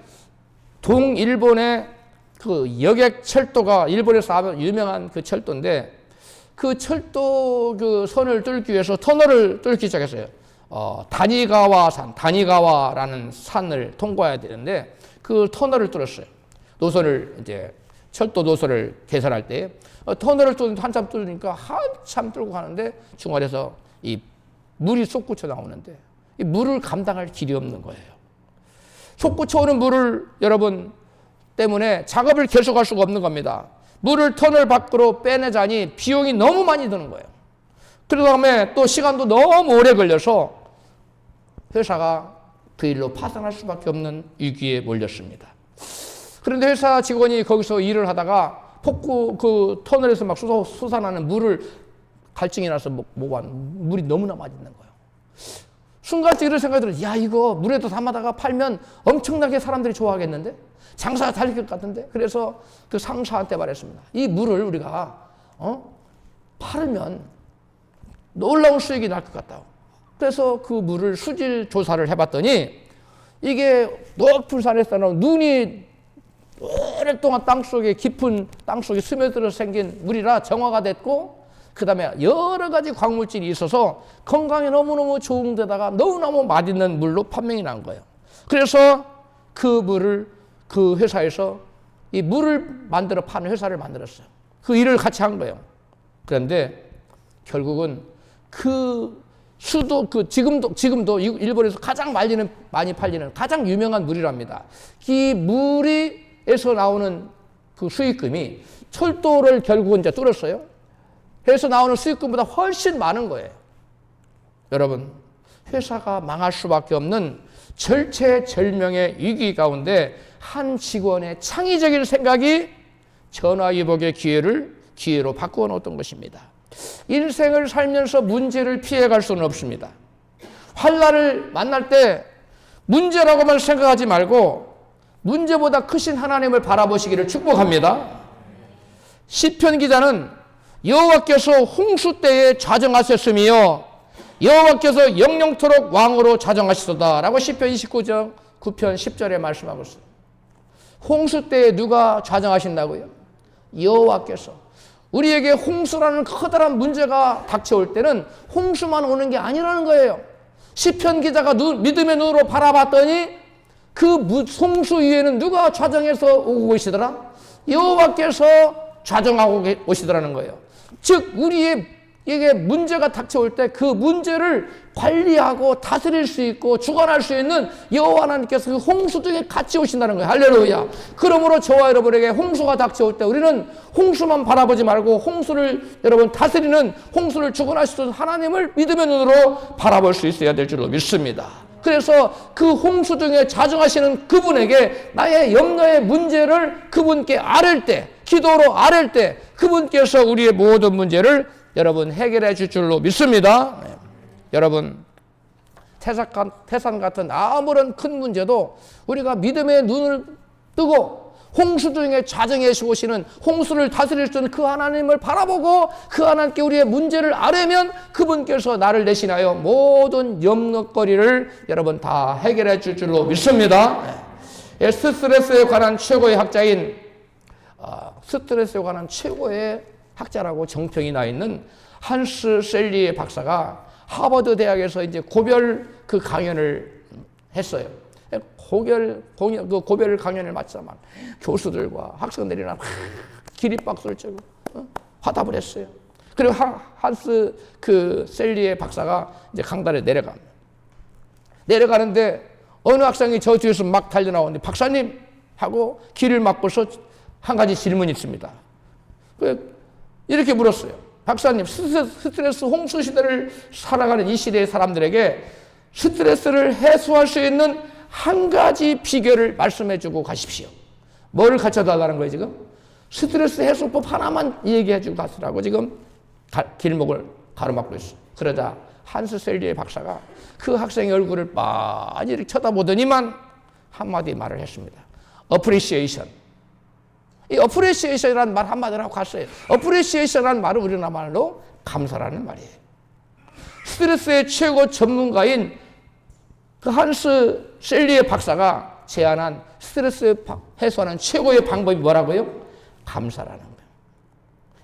동일본의 그 여객 철도가 일본에서 아주 유명한 그 철도인데 그 철도 그 선을 뚫기 위해서 터널을 뚫기 시작했어요. 다니가와라는 산을 통과해야 되는데 그 터널을 뚫었어요. 노선을 이제 철도 노선을 개선할 때 터널을 한참 뚫으니까 한참 뚫고 가는데 중간에서 이 물이 솟구쳐 나오는데 이 물을 감당할 길이 없는 거예요. 솟구쳐 오는 물을 여러분 때문에 작업을 계속할 수가 없는 겁니다. 물을 터널 밖으로 빼내자니 비용이 너무 많이 드는 거예요. 그 다음에 또 시간도 너무 오래 걸려서 회사가 그 일로 파산할 수밖에 없는 위기에 몰렸습니다. 그런데 회사 직원이 거기서 일을 하다가 폭구 그 터널에서 막 솟아나는 물을 갈증이 나서 물이 너무나 많이 있는 거예요. 순간적으로 이런 생각이 들어요. 야, 이거 물에도 담아다가 팔면 엄청나게 사람들이 좋아하겠는데? 장사가 달릴 것 같은데? 그래서 그 상사한테 말했습니다. 이 물을 우리가 팔면 놀라운 수익이 날 것 같다고. 그래서 그 물을 수질 조사를 해봤더니 이게 높은 산에서 나온 눈이 오랫동안 깊은 땅속에 스며들어 생긴 물이라 정화가 됐고 그 다음에 여러 가지 광물질이 있어서 건강에 너무너무 좋은 데다가 너무너무 맛있는 물로 판명이 난 거예요. 그래서 그 물을 그 회사에서 이 물을 만들어 파는 회사를 만들었어요. 그 일을 같이 한 거예요. 그런데 결국은 그 수도 지금도 일본에서 가장 많이 팔리는 가장 유명한 물이랍니다. 이 물에서 나오는 그 수익금이 철도를 결국은 이제 뚫었어요. 그래서 나오는 수익금보다 훨씬 많은 거예요. 여러분, 회사가 망할 수밖에 없는 절체절명의 위기 가운데 한 직원의 창의적인 생각이 전화위복의 기회로 바꾸어 놓았던 것입니다. 인생을 살면서 문제를 피해갈 수는 없습니다. 환난을 만날 때 문제라고만 생각하지 말고 문제보다 크신 하나님을 바라보시기를 축복합니다. 시편 기자는 여호와께서 홍수 때에 좌정하셨으며 여호와께서 영영토록 왕으로 좌정하시도다 라고 시편 29편 10절에 말씀하고 있어요. 홍수 때에 누가 좌정하신다고요? 여호와께서. 우리에게 홍수라는 커다란 문제가 닥쳐올 때는 홍수만 오는 게 아니라는 거예요. 시편 기자가 믿음의 눈으로 바라봤더니 그 홍수 위에는 누가 좌정해서 오고 계시더라? 여호와께서 좌정하고 오시더라는 거예요. 즉 우리에게 문제가 닥쳐올 때 그 문제를 관리하고 다스릴 수 있고 주관할 수 있는 여호와 하나님께서 그 홍수 중에 같이 오신다는 거예요. 할렐루야. 그러므로 저와 여러분에게 홍수가 닥쳐올 때 우리는 홍수만 바라보지 말고 홍수를 여러분 다스리는 홍수를 주관할 수 있는 하나님을 믿음의 눈으로 바라볼 수 있어야 될 줄로 믿습니다. 그래서 그 홍수 중에 좌정하시는 그분에게 나의 염려의 문제를 그분께 아뢰을 때, 기도로 아뢰을 때 그분께서 우리의 모든 문제를 여러분 해결해 줄 줄로 믿습니다. 네. 여러분, 태산 같은 아무런 큰 문제도 우리가 믿음의 눈을 뜨고 홍수 중에 좌정해 오시는 홍수를 다스릴 수 있는 그 하나님을 바라보고 그 하나님께 우리의 문제를 아뢰면 그분께서 나를 대신하여 모든 염려거리를 여러분 다 해결해 줄 줄로 믿습니다. 네. 스트레스에 관한 최고의 학자인 스트레스에 관한 최고의 학자라고 정평이 나 있는 한스 셀리에 박사가 하버드 대학에서 이제 고별 그 강연을 했어요. 그 고별 강연을 마치자마자 교수들과 학생들이랑 기립박수를 치고 화답을 했어요. 그리고 한스 그 셀리에 박사가 이제 강단에 내려가는데 어느 학생이 저 뒤에서 막 달려나오는데 박사님 하고 길을 막고서 한 가지 질문이 있습니다. 이렇게 물었어요. 박사님, 스트레스 홍수 시대를 살아가는 이 시대의 사람들에게 스트레스를 해소할 수 있는 한 가지 비결을 말씀해 주고 가십시오. 뭐를 가르쳐 달라는 거예요, 지금? 스트레스 해소법 하나만 얘기해 주고 가시라고 지금 길목을 가로막고 있어요. 그러자 한스 셀리의 박사가 그 학생의 얼굴을 빤히 이렇게 쳐다보더니만 한마디 말을 했습니다. appreciation. 이 appreciation이라는 말 한마디로 하고 갔어요. appreciation이라는 말은 우리나라 말로 감사라는 말이에요. 스트레스의 최고 전문가인 그 한스 셀리의 박사가 제안한 스트레스 해소하는 최고의 방법이 뭐라고요? 감사라는 거예요.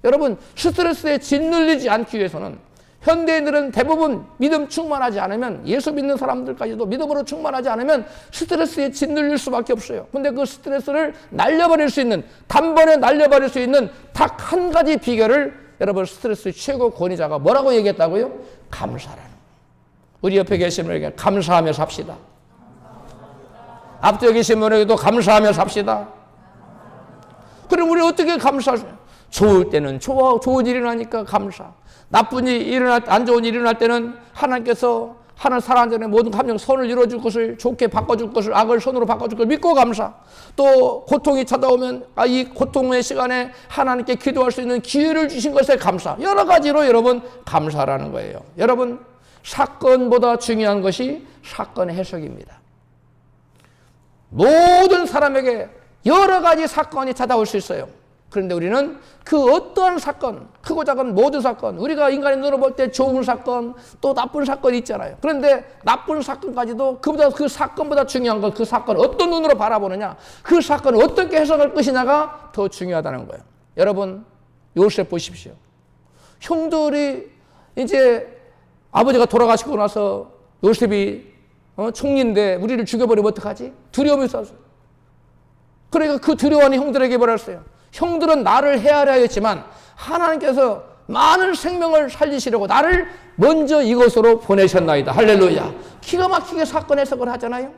여러분, 스트레스에 짓눌리지 않기 위해서는 현대인들은 대부분 믿음 충만하지 않으면, 예수 믿는 사람들까지도 믿음으로 충만하지 않으면 스트레스에 짓눌릴 수밖에 없어요. 근데 그 스트레스를 날려버릴 수 있는, 단번에 날려버릴 수 있는 딱 한 가지 비결을 여러분 스트레스 최고 권위자가 뭐라고 얘기했다고요? 감사라는 거예요. 우리 옆에 계신 분에게 감사하며 삽시다. 앞뒤에 계신 분에게도 감사하며 삽시다. 그럼 우리 어떻게 감사하세요? 좋을 때는 좋은 일이 나니까 감사. 나쁜 일이 안 좋은 일이 일어날 때는 하나님께서 하늘 사랑전에 모든 감정 선을 이루어줄 것을, 좋게 바꿔줄 것을, 악을 선으로 바꿔줄 것을 믿고 감사. 또 고통이 찾아오면 이 고통의 시간에 하나님께 기도할 수 있는 기회를 주신 것에 감사. 여러 가지로 여러분 감사라는 거예요. 여러분, 사건보다 중요한 것이 사건의 해석입니다. 모든 사람에게 여러 가지 사건이 찾아올 수 있어요. 그런데 우리는 그 어떠한 사건, 크고 작은 모든 사건, 우리가 인간의 눈으로 볼 때 좋은 사건, 또 나쁜 사건이 있잖아요. 그런데 나쁜 사건까지도 그 사건보다 중요한 건 그 사건을 어떤 눈으로 바라보느냐, 그 사건을 어떻게 해석할 것이냐가 더 중요하다는 거예요. 여러분, 요셉 보십시오. 형들이 이제 아버지가 돌아가시고 나서 요셉이 총리인데 우리를 죽여버리면 어떡하지? 두려움이 있었어요. 그러니까 그 두려움이 형들에게 뭐랬어요? 형들은 나를 헤아려 했지만 하나님께서 많은 생명을 살리시려고 나를 먼저 이곳으로 보내셨나이다. 할렐루야. 기가 막히게 사건 해석을 하잖아요.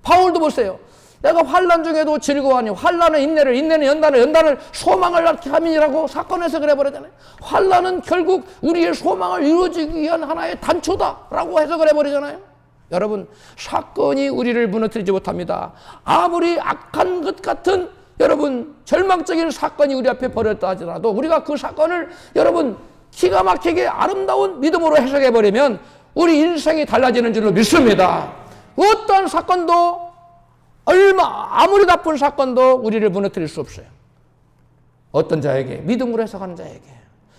바울도 보세요. 내가 환난 중에도 즐거워하니 환난은 인내를, 인내는 연단을, 연단을 소망을 낳게 함이라고 사건 해석을 해버리잖아요. 환난은 결국 우리의 소망을 이루어지기 위한 하나의 단초다라고 해석을 해버리잖아요. 여러분, 사건이 우리를 무너뜨리지 못합니다. 아무리 악한 것 같은 여러분 절망적인 사건이 우리 앞에 벌어졌다 하더라도 우리가 그 사건을 여러분 기가 막히게 아름다운 믿음으로 해석해버리면 우리 인생이 달라지는 줄로 믿습니다. 어떤 사건도 아무리 나쁜 사건도 우리를 무너뜨릴 수 없어요. 어떤 자에게, 믿음으로 해석하는 자에게,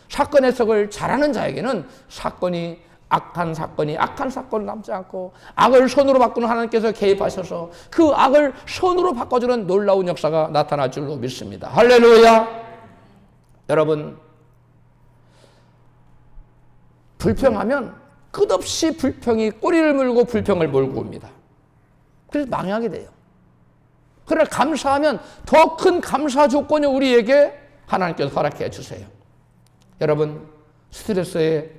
사건 해석을 잘하는 자에게는 사건이 악한 사건을 남지 않고 악을 선으로 바꾸는 하나님께서 개입하셔서 그 악을 선으로 바꿔주는 놀라운 역사가 나타날 줄로 믿습니다. 할렐루야. 여러분, 불평하면 끝없이 불평이 꼬리를 물고 불평을 몰고 옵니다. 그래서 망하게 돼요. 그러나 감사하면 더 큰 감사 조건을 우리에게 하나님께서 허락해 주세요. 여러분, 스트레스의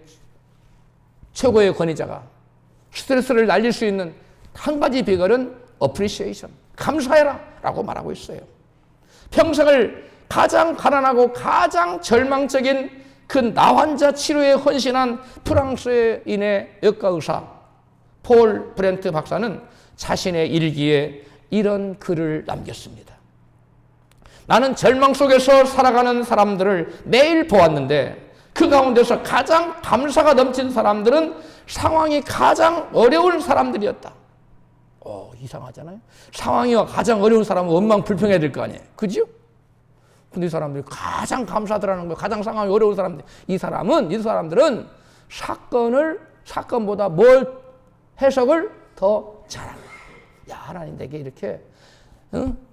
최고의 권위자가 스트레스를 날릴 수 있는 한 가지 비결은 appreciation, 감사해라 라고 말하고 있어요. 평생을 가장 가난하고 가장 절망적인 그 나환자 치료에 헌신한 프랑스인의 역가 의사 폴 브렌트 박사는 자신의 일기에 이런 글을 남겼습니다. 나는 절망 속에서 살아가는 사람들을 매일 보았는데 그 가운데서 가장 감사가 넘친 사람들은 상황이 가장 어려운 사람들이었다. 이상하잖아요. 상황이 가장 어려운 사람은 원망 불평해야 될 거 아니에요. 그죠? 근데 이 사람들이 가장 감사하더라는 거예요. 가장 상황이 어려운 사람들. 이 사람들은 사건보다 뭘 해석을 더 잘하는 거예요. 야, 하나님 내게 이렇게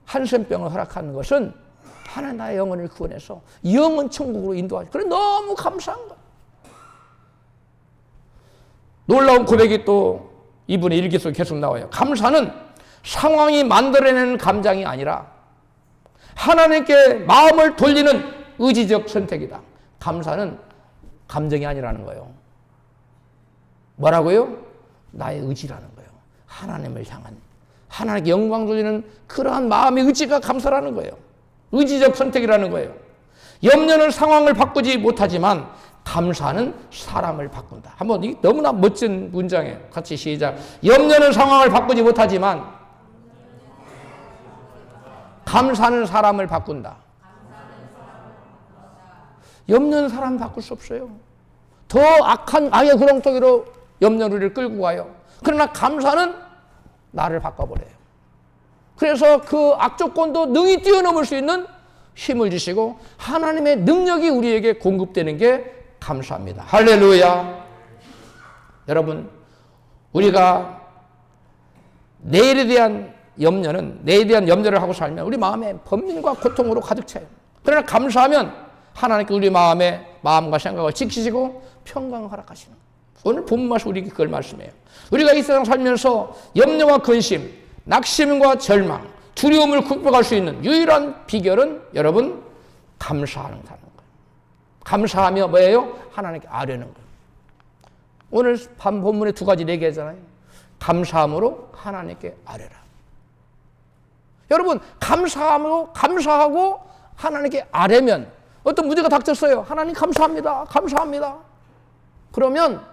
한센병을 허락하는 것은 하나님 나의 영혼을 구원해서 영원 천국으로 인도하죠. 그래 너무 감사한 거예요. 놀라운 고백이 또 이분의 일기 속에 계속 나와요. 감사는 상황이 만들어내는 감정이 아니라 하나님께 마음을 돌리는 의지적 선택이다. 감사는 감정이 아니라는 거예요. 뭐라고요? 나의 의지라는 거예요. 하나님을 향한, 하나님께 영광 돌리는 그러한 마음의 의지가 감사라는 거예요. 의지적 선택이라는 거예요. 염려는 상황을 바꾸지 못하지만 감사는 사람을 바꾼다. 한번 너무나 멋진 문장이에요. 같이 시작. 염려는 상황을 바꾸지 못하지만 감사는 사람을 바꾼다. 염려는 사람 바꿀 수 없어요. 더 악한 악의 구렁텅이로 염려를 끌고 가요. 그러나 감사는 나를 바꿔버려요. 그래서 그 악조건도 능히 뛰어넘을 수 있는 힘을 주시고 하나님의 능력이 우리에게 공급되는 게 감사합니다. 할렐루야. 여러분, 우리가 내일에 대한 염려를 하고 살면 우리 마음에 번민과 고통으로 가득 차요. 그러나 감사하면 하나님께 우리 마음과 생각을 지키시고 평강을 허락하시는 거예요. 오늘 본문 말씀 우리에게 그걸 말씀해요. 우리가 이 세상 살면서 염려와 근심, 낙심과 절망, 두려움을 극복할 수 있는 유일한 비결은 여러분 감사하는 거예요. 감사하며 뭐예요? 하나님께 아뢰는 거예요. 오늘 밤 본문에 두 가지 얘기하잖아요. 감사함으로 하나님께 아뢰라. 여러분 감사하고 하나님께 아뢰면 어떤 문제가 닥쳤어요. 하나님 감사합니다. 감사합니다. 그러면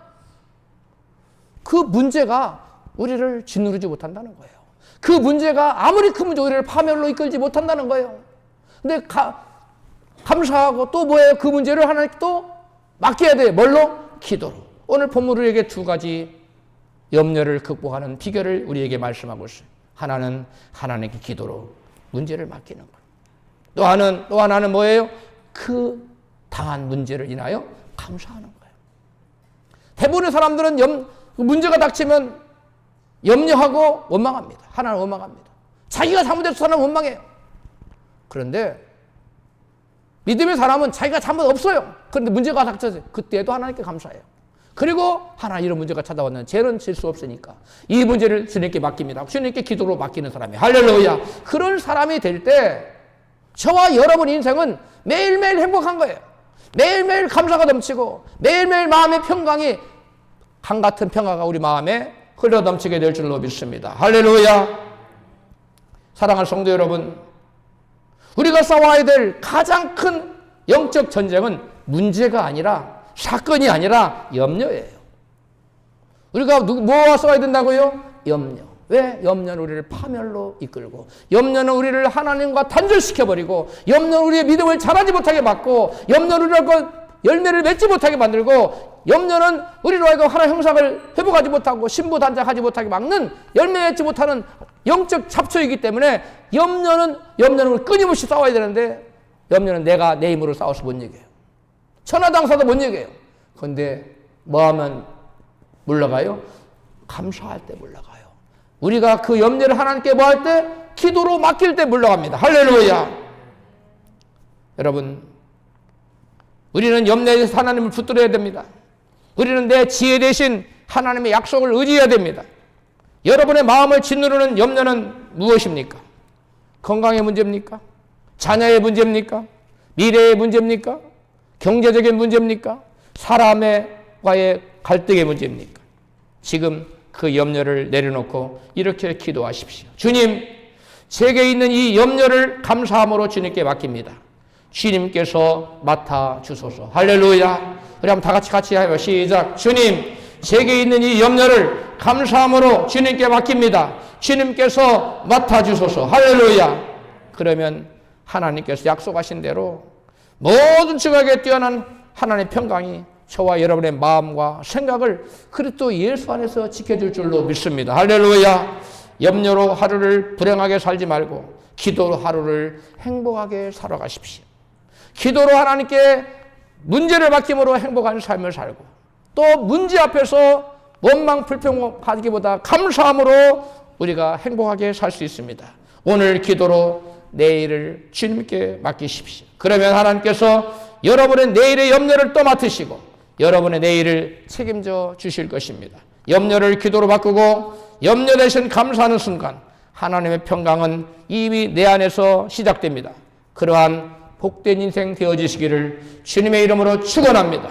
그 문제가 우리를 짓누르지 못한다는 거예요. 그 문제가 아무리 큰 문제 우리를 파멸로 이끌지 못한다는 거예요. 근데 감사하고 또 뭐예요? 그 문제를 하나님께 또 맡겨야 돼요. 뭘로? 기도로. 오늘 본문으로 우리에게 두 가지 염려를 극복하는 비결을 우리에게 말씀하고 있어요. 하나는 하나님께 기도로 문제를 맡기는 거예요. 또 하나는 뭐예요? 그 당한 문제를 인하여 감사하는 거예요. 대부분의 사람들은 문제가 닥치면 염려하고 원망합니다. 하나님 원망합니다. 자기가 잘못해서 하나님 원망해요. 그런데 믿음의 사람은 자기가 잘못 없어요. 그런데 문제가 닥쳐져요. 그때도 하나님께 감사해요. 그리고 하나 이런 문제가 찾아왔는 죄는 질 수 없으니까 이 문제를 주님께 맡깁니다. 주님께 기도로 맡기는 사람이 할렐루야. 그런 사람이 될 때 저와 여러분 인생은 매일매일 행복한 거예요. 매일매일 감사가 넘치고 매일매일 마음의 평강이 강 같은 평화가 우리 마음에 흘러 넘치게 될 줄로 믿습니다. 할렐루야. 사랑하는 성도 여러분, 우리가 싸워야 될 가장 큰 영적 전쟁은 문제가 아니라 사건이 아니라 염려예요. 우리가 뭐와 싸워야 된다고요? 염려. 왜? 염려는 우리를 파멸로 이끌고, 염려는 우리를 하나님과 단절시켜버리고, 염려는 우리의 믿음을 자라지 못하게 막고, 염려는 우리를 열매를 맺지 못하게 만들고, 염려는 우리로 하여금 하나님 형상을 회복하지 못하고 신부단장하지 못하게 막는, 열매 맺지 못하는 영적 잡초이기 때문에 염려는 우리 끊임없이 싸워야 되는데, 염려는 내가 내 힘으로 싸워서 못 이겨요. 천하장사도 못 이겨요. 그런데 뭐 하면 물러가요? 감사할 때 물러가요. 우리가 그 염려를 하나님께 뭐 할 때? 기도로 맡길 때 물러갑니다. 할렐루야. 여러분, 우리는 염려에서 하나님을 붙들어야 됩니다. 우리는 내 지혜 대신 하나님의 약속을 의지해야 됩니다. 여러분의 마음을 짓누르는 염려는 무엇입니까? 건강의 문제입니까? 자녀의 문제입니까? 미래의 문제입니까? 경제적인 문제입니까? 사람과의 갈등의 문제입니까? 지금 그 염려를 내려놓고 이렇게 기도하십시오. 주님, 제게 있는 이 염려를 감사함으로 주님께 맡깁니다. 주님께서 맡아주소서. 할렐루야. 우리 한번 다 같이 해요. 시작. 주님, 제게 있는 이 염려를 감사함으로 주님께 맡깁니다. 주님께서 맡아주소서. 할렐루야. 그러면 하나님께서 약속하신 대로 모든 지각에 뛰어난 하나님의 평강이 저와 여러분의 마음과 생각을 그리스도 예수 안에서 지켜줄 줄로 믿습니다. 할렐루야. 염려로 하루를 불행하게 살지 말고 기도로 하루를 행복하게 살아가십시오. 기도로 하나님께 문제를 맡김으로 행복한 삶을 살고, 또 문제 앞에서 원망 불평하기보다 감사함으로 우리가 행복하게 살 수 있습니다. 오늘 기도로 내일을 주님께 맡기십시오. 그러면 하나님께서 여러분의 내일의 염려를 또 맡으시고 여러분의 내일을 책임져 주실 것입니다. 염려를 기도로 바꾸고 염려 대신 감사하는 순간 하나님의 평강은 이미 내 안에서 시작됩니다. 그러한 복된 인생 되어지시기를 주님의 이름으로 축원합니다.